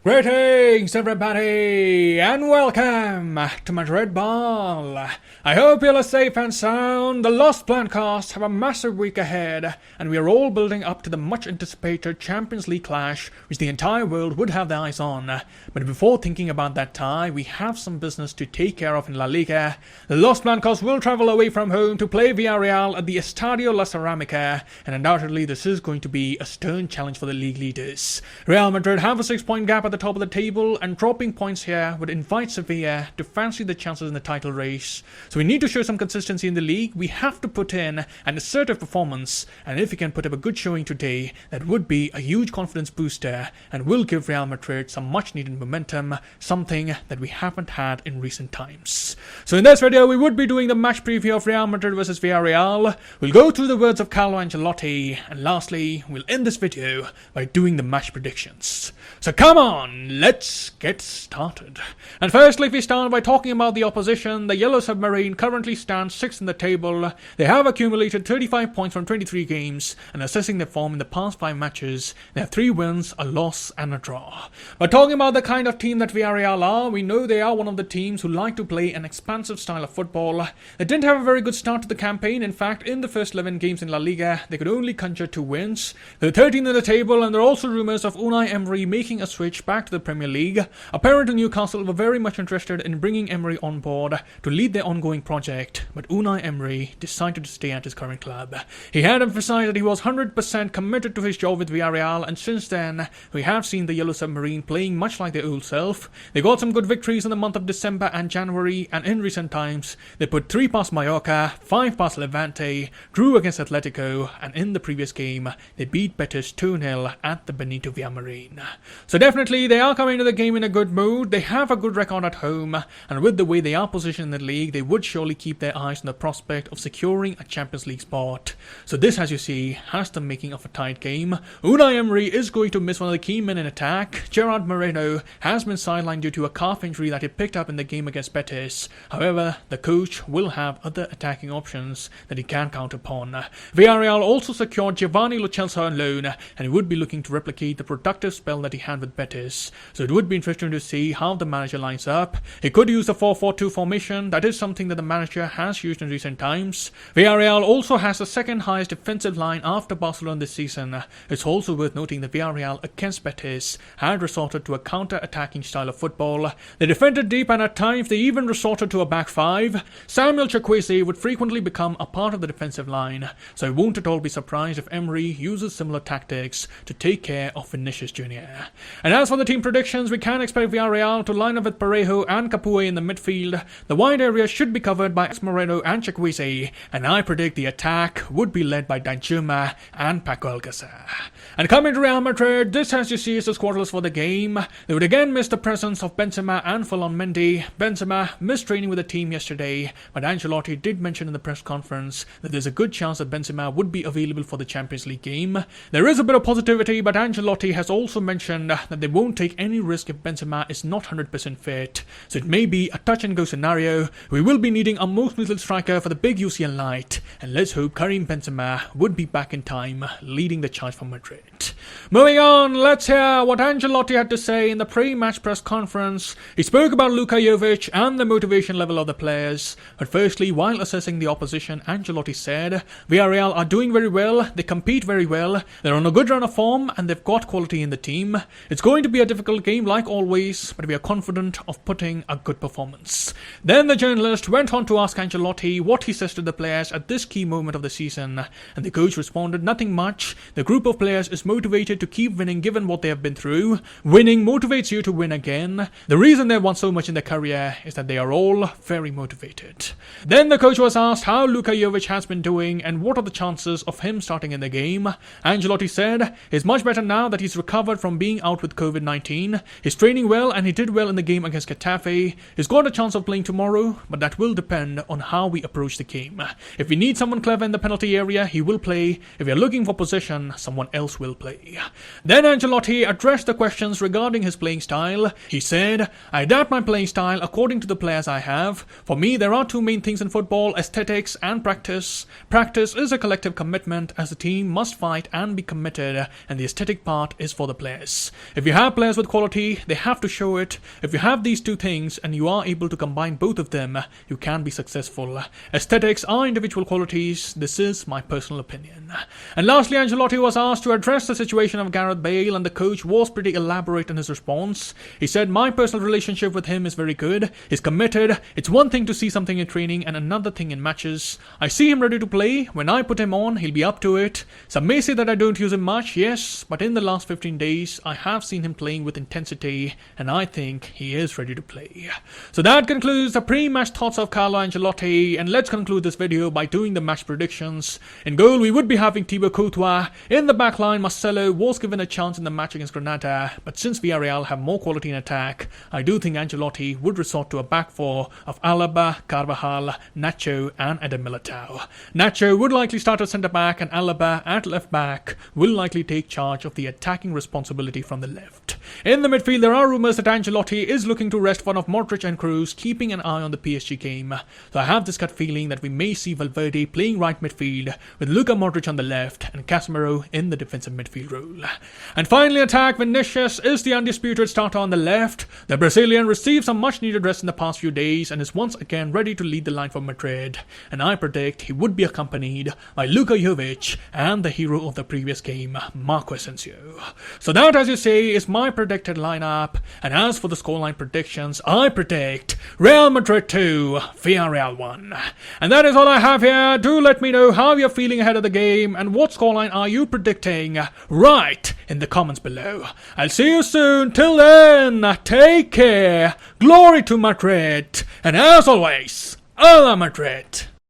Greetings everybody and welcome to Madrid Ball. I hope you're safe and sound. The Lost Plancast have a massive week ahead and we are all building up to the much anticipated Champions League clash which the entire world would have their eyes on. But before thinking about that tie, we have some business to take care of in La Liga. The Lost Plancast will travel away from home to play Villareal at the Estadio La Ceramica, and undoubtedly this is going to be a stern challenge for the league leaders. Real Madrid have a 6-point gap at the top of the table, and dropping points here would invite Sevilla to fancy the chances in the title race. So we need to show some consistency in the league. We have to put in an assertive performance, and if we can put up a good showing today, that would be a huge confidence booster and will give Real Madrid some much needed momentum, something that we haven't had in recent times. So in this video we would be doing the match preview of Real Madrid versus Villarreal. We'll go through the words of Carlo Ancelotti, and lastly we'll end this video by doing the match predictions. So come on, let's get started. And firstly, if we start by talking about the opposition, the Yellow Submarine currently stands 6th in the table. They have accumulated 35 points from 23 games, and assessing their form in the past 5 matches, they have 3 wins, a loss and a draw. But talking about the kind of team that Villarreal are, we know they are one of the teams who like to play an expansive style of football. They didn't have a very good start to the campaign. In fact, in the first 11 games in La Liga, they could only conjure 2 wins. They're 13th in the table, and there are also rumours of Unai Emery making a switch back to the Premier League. Apparently Newcastle were very much interested in bringing Emery on board to lead their ongoing project, but Unai Emery decided to stay at his current club. He had emphasised that he was 100% committed to his job with Villarreal, and since then we have seen the Yellow Submarine playing much like their old self. They got some good victories in the month of December and January, and in recent times they put 3 past Mallorca, 5 past Levante, drew against Atletico, and in the previous game they beat Betis 2-0 at the Benito Villamarín. So definitely they are coming to the game in a good mood. They have a good record at home, and with the way they are positioned in the league, they would surely keep their eyes on the prospect of securing a Champions League spot. So this, as you see, has the making of a tight game. Unai Emery is going to miss one of the key men in attack. Gerard Moreno has been sidelined due to a calf injury that he picked up in the game against Betis. However, the coach will have other attacking options that he can count upon. Villarreal also secured Giovanni Lo Celso on loan, and he would be looking to replicate the productive spell that he had with Betis. So it would be interesting to see how the manager lines up. He could use the 4-4-2 formation. That is something that the manager has used in recent times. Villarreal also has the second highest defensive line after Barcelona this season. It's also worth noting that Villarreal against Betis had resorted to a counter-attacking style of football. They defended deep, and at times they even resorted to a back 5. Samuel Chukwueze would frequently become a part of the defensive line, so I won't at all be surprised if Emery uses similar tactics to take care of Vinicius Jr. And as for the team predictions, we can expect Villarreal to line up with Parejo and Capoue in the midfield. The wide area should be covered by Moreno and Chukwueze, and I predict the attack would be led by Danjuma and Paco Alcácer. And coming to Real Madrid, this, as you see, is the squad list for the game. They would again miss the presence of Benzema and Ferland Mendy. Benzema missed training with the team yesterday, but Ancelotti did mention in the press conference that there's a good chance that Benzema would be available for the Champions League game. There is a bit of positivity, but Ancelotti has also mentioned that they won't take any risk if Benzema is not 100% fit. So it may be a touch-and-go scenario. We will be needing a most lethal striker for the big UCL night, and let's hope Karim Benzema would be back in time, leading the charge for Madrid. Moving on, let's hear what Ancelotti had to say in the pre-match press conference. He spoke about Luka Jovic and the motivation level of the players. But firstly, while assessing the opposition, Ancelotti said, Villarreal are doing very well, they compete very well, they're on a good run of form, and they've got quality in the team. It's going to be a difficult game like always, but we are confident of putting a good performance. Then the journalist went on to ask Ancelotti what he says to the players at this key moment of the season, and the coach responded, nothing much. The group of players is motivated to keep winning given what they have been through. Winning motivates you to win again. The reason they won so much in their career is that they are all very motivated. Then the coach was asked how Luka Jovic has been doing and what are the chances of him starting in the game. Ancelotti said, he's much better now that he's recovered from being out with COVID-19. He's training well and he did well in the game against Getafe. He's got a chance of playing tomorrow, but that will depend on how we approach the game. If we need someone clever in the penalty area, he will play. If we are looking for possession, someone else will play. Then Ancelotti addressed the questions regarding his playing style. He said, I adapt my playing style according to the players I have. For me, there are 2 main things in football, aesthetics and practice. Practice is a collective commitment as the team must fight and be committed, and the aesthetic part is for the players. If you have have players with quality, they have to show it. If you have these two things and you are able to combine both of them, you can be successful. Aesthetics are individual qualities. This is my personal opinion. And lastly, Ancelotti was asked to address the situation of Gareth Bale, and the coach was pretty elaborate in his response. He said, "My personal relationship with him is very good. He's committed. It's one thing to see something in training and another thing in matches. I see him ready to play. When I put him on, he'll be up to it. Some may say that I don't use him much, yes, but in the last 15 days, I have seen him playing with intensity, and I think he is ready to play." So that concludes the pre-match thoughts of Carlo Ancelotti, and let's conclude this video by doing the match predictions. In goal, we would be having Thibaut Courtois. In the back line, Marcelo was given a chance in the match against Granada, but since Villarreal have more quality in attack, I do think Ancelotti would resort to a back four of Alaba, Carvajal, Nacho and Eder Militao. Nacho would likely start at centre back, and Alaba at left back will likely take charge of the attacking responsibility from the left. In the midfield, there are rumours that Ancelotti is looking to rest one of Modric and Kroos, keeping an eye on the PSG game. So I have this gut feeling that we may see Valverde playing right midfield with Luka Modric on the left and Casemiro in the defensive midfield role. And finally, attack. Vinicius is the undisputed starter on the left. The Brazilian received some much needed rest in the past few days and is once again ready to lead the line for Madrid. And I predict he would be accompanied by Luka Jovic and the hero of the previous game, Marco Asensio. So that, as you say, is my predicted lineup. And as for the scoreline predictions, I predict Real Madrid 2, Villarreal 1. And that is all I have here. Do let me know how you're feeling ahead of the game and what scoreline are you predicting right in the comments below. I'll see you soon. Till then, take care. Glory to Madrid. And as always, a la Madrid.